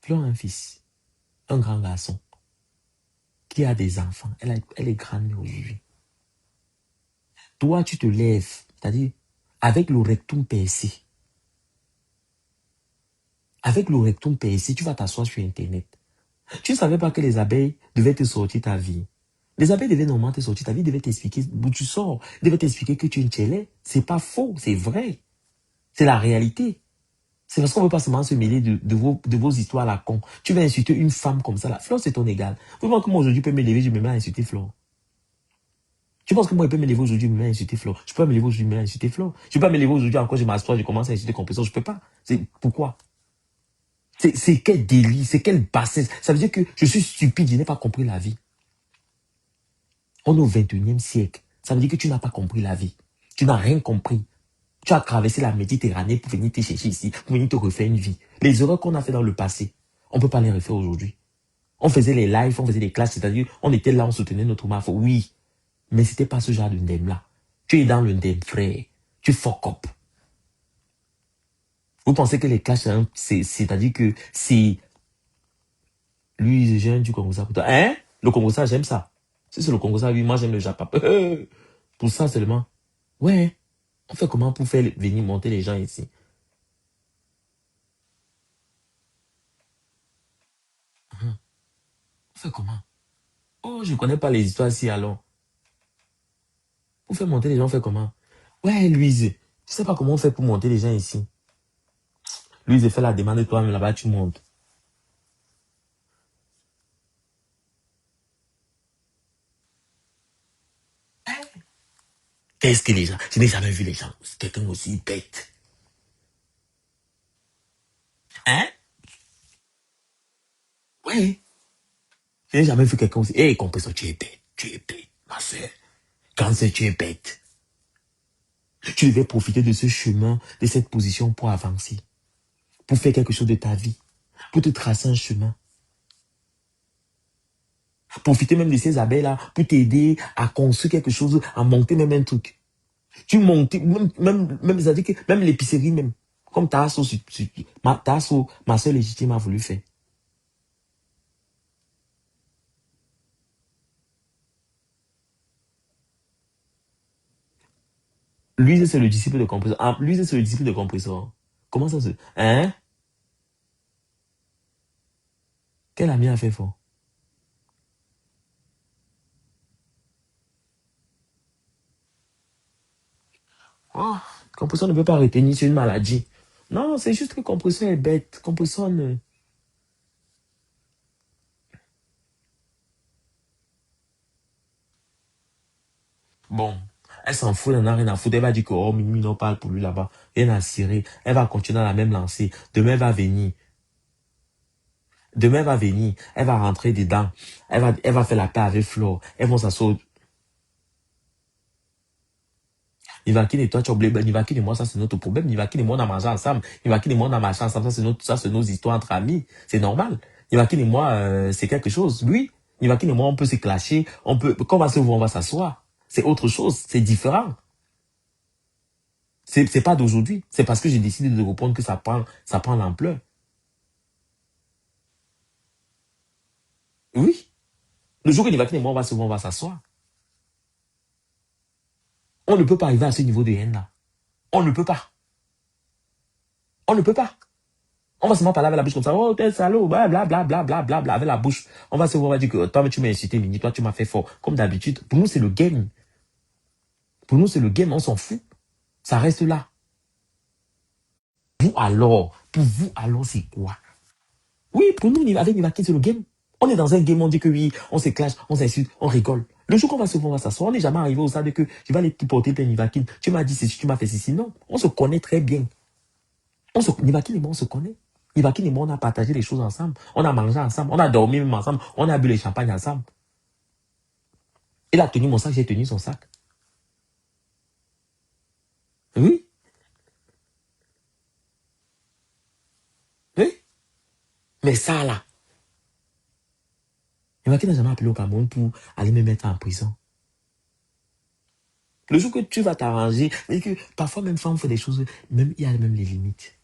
Flo a un fils. Un grand garçon qui a des enfants. Elle est grande aujourd'hui. Toi, tu te lèves, c'est-à-dire avec le rectum percé. Avec le rectum percé, tu vas t'asseoir sur Internet. Tu ne savais pas que les abeilles devaient te sortir ta vie. Les abeilles devaient normalement te sortir ta vie, devaient t'expliquer d'où tu sors, devaient t'expliquer que tu es une tchélé. C'est pas faux, c'est vrai. C'est la réalité. C'est parce qu'on ne veut pas seulement se mêler de vos histoires à la con. Tu vas insulter une femme comme ça là. Flore, c'est ton égal. Vous pensez que moi aujourd'hui, je peux me lever, je me mets à insulter Flore. Tu penses que moi, je peux me lever aujourd'hui, je me mets à insulter Flore. Je peux pas me lever aujourd'hui, je me mets à insulter Flore. Je peux pas me lever aujourd'hui encore, je m'assois, je commence à insulter Compresseur. Je peux pas. C'est pourquoi? C'est quel délit, c'est quelle bassesse. Ça veut dire que je suis stupide, je n'ai pas compris la vie. On est au 21e siècle. Ça veut dire que tu n'as pas compris la vie. Tu n'as rien compris. Tu as traversé la Méditerranée pour venir te chercher ici, pour venir te refaire une vie. Les erreurs qu'on a fait dans le passé, on ne peut pas les refaire aujourd'hui. On faisait les lives, on faisait des classes, c'est-à-dire on était là, on soutenait notre marque. Oui, mais c'était pas ce genre de ndem-là. Tu es dans le ndem, frère. Tu fuck up. Vous pensez que les classes, hein, c'est-à-dire que c'est... Lui, j'aime du Congo ça pour toi. Hein? Le Congo ça, j'aime ça. Si c'est le Congo ça, oui, moi j'aime le Japon. Pour ça seulement. Ouais. On fait comment pour faire venir monter les gens ici? On fait comment? Oh, je ne connais pas les histoires ici, alors. Pour faire monter les gens, on fait comment? Ouais, Louise, je sais pas comment on fait pour monter les gens ici. Louise, fais la demande de toi-même là-bas, tu montes. Qu'est-ce que les gens? Je n'ai jamais vu les gens. Quelqu'un aussi bête. Hein? Oui. Je n'ai jamais vu quelqu'un aussi. Hé, compresseur, tu es bête. Tu es bête, ma soeur. Quand c'est tu es bête. Tu devais profiter de ce chemin, de cette position pour avancer. Pour faire quelque chose de ta vie. Pour te tracer un chemin. Profiter même de ces abeilles-là pour t'aider à construire quelque chose, à monter même un truc. Tu montes, même, ça dit que même l'épicerie même, comme ma soeur légitime a voulu faire. Lui, c'est le disciple de compresseur. Ah, lui, c'est le disciple de compresseur. Comment ça se... Hein? Quel ami a fait fort? Oh, compresseur ne peut pas retenir, c'est une maladie. Non, c'est juste que compresseur est bête. Compresseur ne... Bon, elle s'en fout, elle n'en a rien à foutre. Elle va dire que, oh, Mimi, non, parle pour lui là-bas. Rien à cirer. Elle va continuer dans la même lancée. Demain, elle va venir. Demain, elle va venir. Elle va rentrer dedans. Elle va faire la paix avec Flo. Elles vont s'asseoir. Nivakin et toi, tu as oublié. Nivakin et moi, ça, c'est notre problème. Nivakin et moi, on a mangé ensemble. Nivakin et moi, on a marché ensemble. Ça, c'est nos histoires entre amis. C'est normal. Nivakin et moi, c'est quelque chose. Oui. Nivakin et moi, on peut se clasher. Quand on va se voir, on va s'asseoir. C'est autre chose. C'est différent. C'est pas d'aujourd'hui. C'est parce que j'ai décidé de répondre que ça prend l'ampleur. Oui. Le jour que Nivakin et moi, on va se voir, on va s'asseoir. On ne peut pas arriver à ce niveau de haine là. On ne peut pas. On ne peut pas. On va seulement parler avec la bouche comme ça. Oh, t'es salaud, bla bla bla bla bla bla bla avec la bouche. On va se voir, on va dire que toi, mais tu m'as incité, Mini, toi, tu m'as fait fort. Comme d'habitude. Pour nous, c'est le game. Pour nous, c'est le game, on s'en fout. Ça reste là. Pour vous alors, c'est quoi? Oui, pour nous, avec Nivakin, c'est le game. On est dans un game, on dit que oui, on se clash, on s'insulte, on rigole. Le jour qu'on va se voir, on va s'asseoir, on n'est jamais arrivé au stade que je vais aller te porter plein Nivakin. Tu m'as dit ceci, tu m'as fait ceci. Non, on se connaît très bien. Nivakin et moi, on se connaît. Nivakin et moi, on a partagé les choses ensemble. On a mangé ensemble. On a dormi même ensemble. On a bu les champagnes ensemble. Il a tenu mon sac, j'ai tenu son sac. Oui, oui. Mais ça, là, Nivakin n'a jamais appelé au Cameroun pour aller me mettre en prison. Le jour que tu vas t'arranger, mais que parfois, même quand on fait des choses, même, il y a même les limites.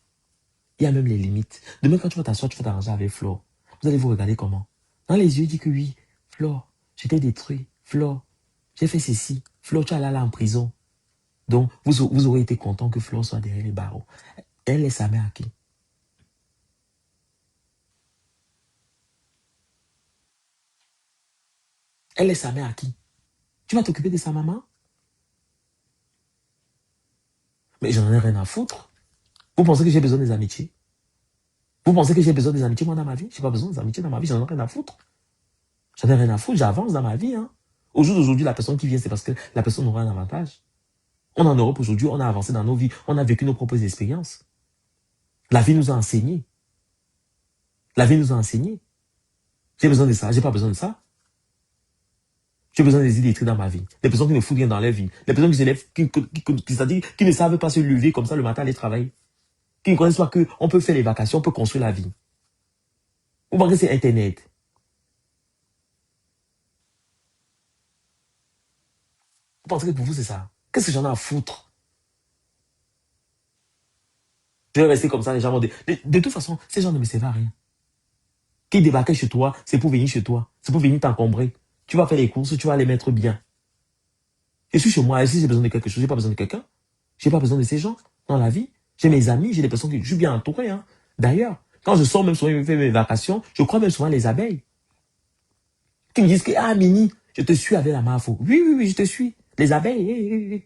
Il y a même les limites. Demain, quand tu vas t'asseoir, tu vas t'arranger avec Flore. Vous allez vous regarder comment? Dans les yeux, il dit que oui, Flore, j'étais détruit. Flore, j'ai fait ceci. Flore, tu es allé en prison. Donc, vous aurez été content que Flore soit derrière les barreaux. Elle est sa mère à qui? Elle est sa mère à qui? Tu vas t'occuper de sa maman? Mais j'en ai rien à foutre. Vous pensez que j'ai besoin des amitiés? Vous pensez que j'ai besoin des amitiés, moi, dans ma vie? J'ai pas besoin des amitiés dans ma vie, j'en ai rien à foutre. J'en ai rien à foutre, j'avance dans ma vie. Hein. Au jour d'aujourd'hui, la personne qui vient, c'est parce que la personne aura un avantage. On est en Europe aujourd'hui, on a avancé dans nos vies, on a vécu nos propres expériences. La vie nous a enseigné. La vie nous a enseigné. J'ai besoin de ça, j'ai pas besoin de ça. J'ai besoin des illettrés dans ma vie. Des personnes qui ne foutent rien dans leur vie. Des personnes qui se lèvent, c'est-à-dire qui ne savent pas se lever comme ça le matin aller travailler. Qui ne connaissent pas qu'on peut faire les vacations, on peut construire la vie. Vous pensez que c'est Internet. Vous pensez que pour vous c'est ça. Qu'est-ce que j'en ai à foutre? Je vais rester comme ça, les gens vont dire. De toute façon, ces gens ne me servent à rien. Qui débarquent chez toi, c'est pour venir chez toi. C'est pour venir t'encombrer. Tu vas faire les courses, tu vas les mettre bien. Je suis chez moi, et si j'ai besoin de quelque chose, j'ai pas besoin de quelqu'un. J'ai pas besoin de ces gens dans la vie. J'ai mes amis, j'ai des personnes qui je suis bien entouré. Hein. D'ailleurs, quand je sors même souvent, je fais mes vacations, je crois même souvent les abeilles. Qui me disent que, ah, Mini, je te suis avec la mafo. Oui, oui, oui, je te suis. Les abeilles,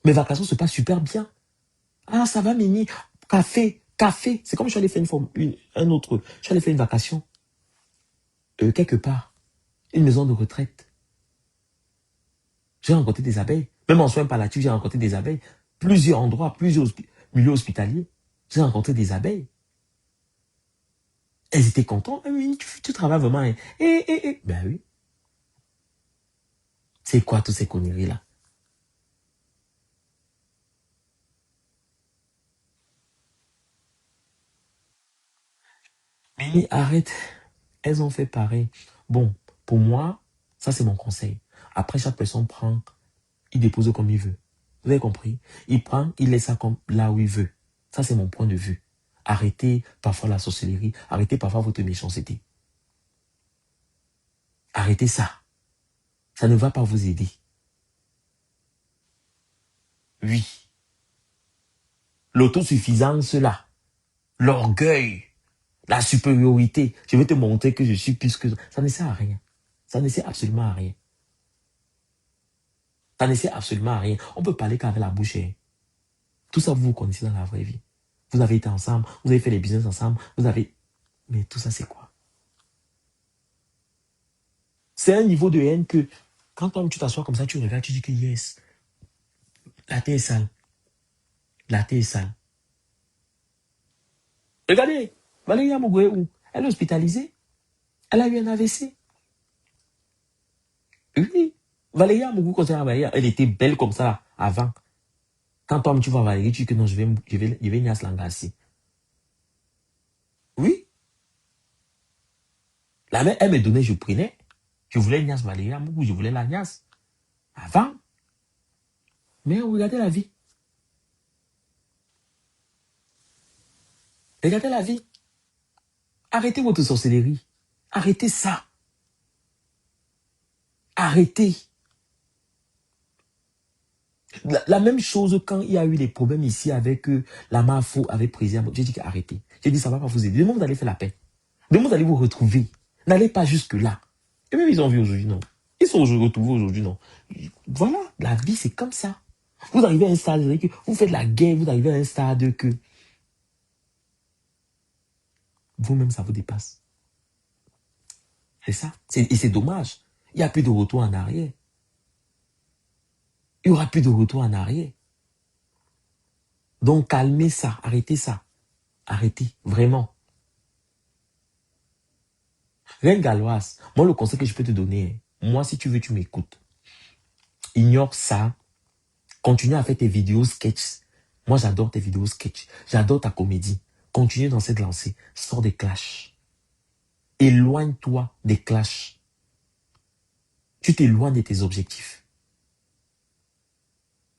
mes vacations se passent super bien. Ah, ça va, Mini. Café, café. C'est comme je suis allé faire un autre. Je suis allé faire une vacation. Quelque part. Une maison de retraite. J'ai rencontré des abeilles. Même en soins palliatifs, j'ai rencontré des abeilles. Plusieurs endroits, plusieurs milieux hospitaliers. J'ai rencontré des abeilles. Elles étaient contentes. Ah oui, tu travailles vraiment. Hein. Ben oui. C'est quoi toutes ces conneries-là? Mais arrête. Elles ont fait pareil. Bon, pour moi, ça c'est mon conseil. Après, chaque personne prend, il dépose comme il veut. Vous avez compris? Il prend, il laisse ça comme là où il veut. Ça c'est mon point de vue. Arrêtez parfois la sorcellerie. Arrêtez parfois votre méchanceté. Arrêtez ça. Ça ne va pas vous aider. Oui. L'autosuffisance là. L'orgueil. La supériorité. Je vais te montrer que je suis plus que... Ça ne sert à rien. Ça ne sert absolument à rien. Ça ne sert absolument à rien. On peut parler qu'avec la bouche. Hein. Tout ça, vous vous connaissez dans la vraie vie. Vous avez été ensemble, vous avez fait les business ensemble, vous avez... Mais tout ça, c'est quoi? C'est un niveau de haine que Quand toi, tu t'assois comme ça, tu regardes, tu dis que yes, la terre est sale. La terre est sale. Regardez, Valérie Amougoé, où elle est hospitalisée. Elle a eu un AVC. Oui. Valérie Amougoé, elle était belle comme ça avant. Quand toi, tu vois Valérie, tu dis que non, je vais Nias Langassi. Oui. La mère, elle me donnait, je prenais. Je voulais Nias Valérie Amougoé, je voulais la Nias. Avant. Mais regardez la vie. Regardez la vie. Arrêtez votre sorcellerie. Arrêtez ça. Arrêtez. La même chose quand il y a eu des problèmes ici avec la Mafo, avec président. J'ai dit arrêtez. J'ai dit ça ne va pas vous aider. Demain, vous allez faire la paix. Demain, vous allez vous retrouver. N'allez pas jusque-là. Et même ils ont vu aujourd'hui, non. Ils sont retrouvés aujourd'hui, non. Voilà, la vie, c'est comme ça. Vous arrivez à un stade, vous faites la guerre, vous arrivez à un stade que vous-même, ça vous dépasse. C'est ça. Et c'est dommage. Il n'y a plus de retour en arrière. Il n'y aura plus de retour en arrière. Donc, calmez ça. Arrêtez ça. Arrêtez. Vraiment. Reine Galloise, moi, le conseil que je peux te donner, moi, si tu veux, tu m'écoutes. Ignore ça. Continue à faire tes vidéos sketch. Moi, j'adore tes vidéos sketch. J'adore ta comédie. Continue dans cette lancée. Sors des clashs. Éloigne-toi des clashs. Tu t'éloignes de tes objectifs.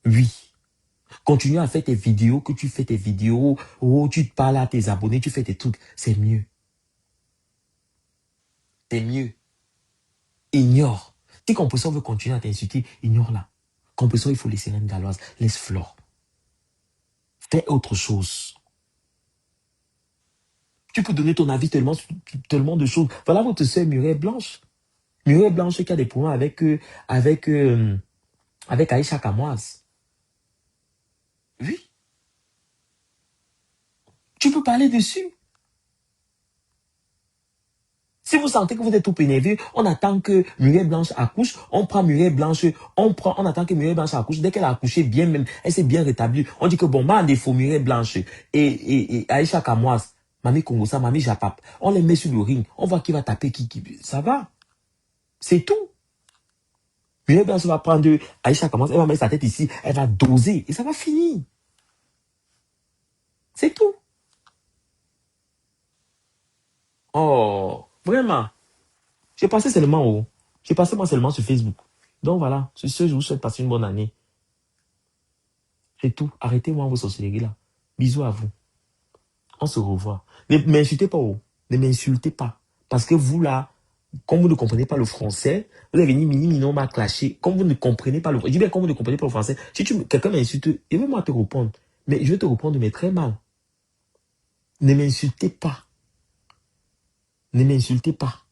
Oui. Continue à faire tes vidéos, que tu fais tes vidéos, oh, tu te parles à tes abonnés, tu fais tes trucs. C'est mieux. C'est mieux. Ignore. Si Compresseur veut continuer à t'insulter, ignore-la. Compresseur, il faut laisser Reine Galloise. Laisse Flore. Fais autre chose. Tu peux donner ton avis tellement de choses. Voilà votre sœur Muriel Blanche. Muriel Blanche qui a des problèmes avec Aïcha Kamoise. Oui. Tu peux parler dessus. Si vous sentez que vous êtes tout énervé, on attend que Muriel Blanche accouche, on prend Muriel Blanche, on attend que Muriel Blanche accouche. Dès qu'elle a accouché bien même, elle s'est bien rétablie. On dit que bon, ma défaut Muriel Blanche et Aïcha Kamoise, Mamie Kongosa, Mamie Japap, on les met sur le ring, on voit qui va taper qui. Ça va. C'est tout. Muriel Blanche va prendre Aïcha Kamoise, elle va mettre sa tête ici, elle va doser et ça va finir. C'est tout. Oh, vraiment. J'ai passé seulement sur Facebook. Donc voilà, sur ce, je vous souhaite passer une bonne année. C'est tout. Arrêtez-moi vos sorcelleries là. Bisous à vous. On se revoit. Ne m'insultez pas. Oh. Ne m'insultez pas. Parce que vous là, comme vous ne comprenez pas le français, vous avez venu mini m'a clashé. Comme vous ne comprenez pas le français. Je dis bien comme vous ne comprenez pas le français. Si quelqu'un m'insulte, je vais moi te répondre. Mais je vais te répondre, mais très mal. Ne m'insultez pas. Ne m'insultez pas.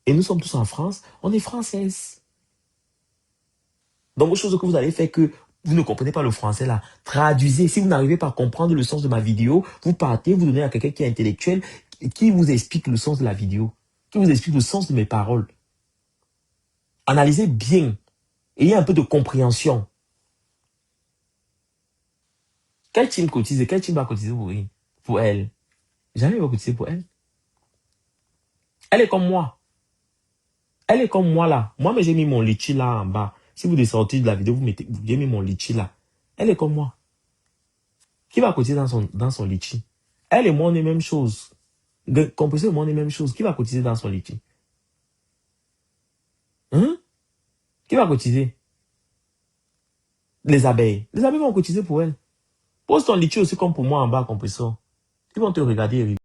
Et nous sommes tous en France. On est françaises. Donc, autre chose que vous allez faire que vous ne comprenez pas le français là, traduisez. Si vous n'arrivez pas à comprendre le sens de ma vidéo, vous partez, vous donnez à quelqu'un qui est intellectuel, qui vous explique le sens de la vidéo, qui vous explique le sens de mes paroles. Analysez bien. Ayez un peu de compréhension. Quel team cotise? Quel team va cotiser pour elle? Jamais il va cotiser pour elle. Elle est comme moi. Elle est comme moi là. Moi, mais j'ai mis mon litchi là en bas. Si vous descendez de la vidéo, j'ai mis mon litchi là. Elle est comme moi. Qui va cotiser dans son litchi? Elle et moi, on est même chose. Compresseur et moi, on est même chose. Qui va cotiser dans son litchi? Hein? Qui va cotiser? Les abeilles. Les abeilles vont cotiser pour elle. Pose ton litchi aussi comme pour moi en bas, compresseur. Ils vont te regarder et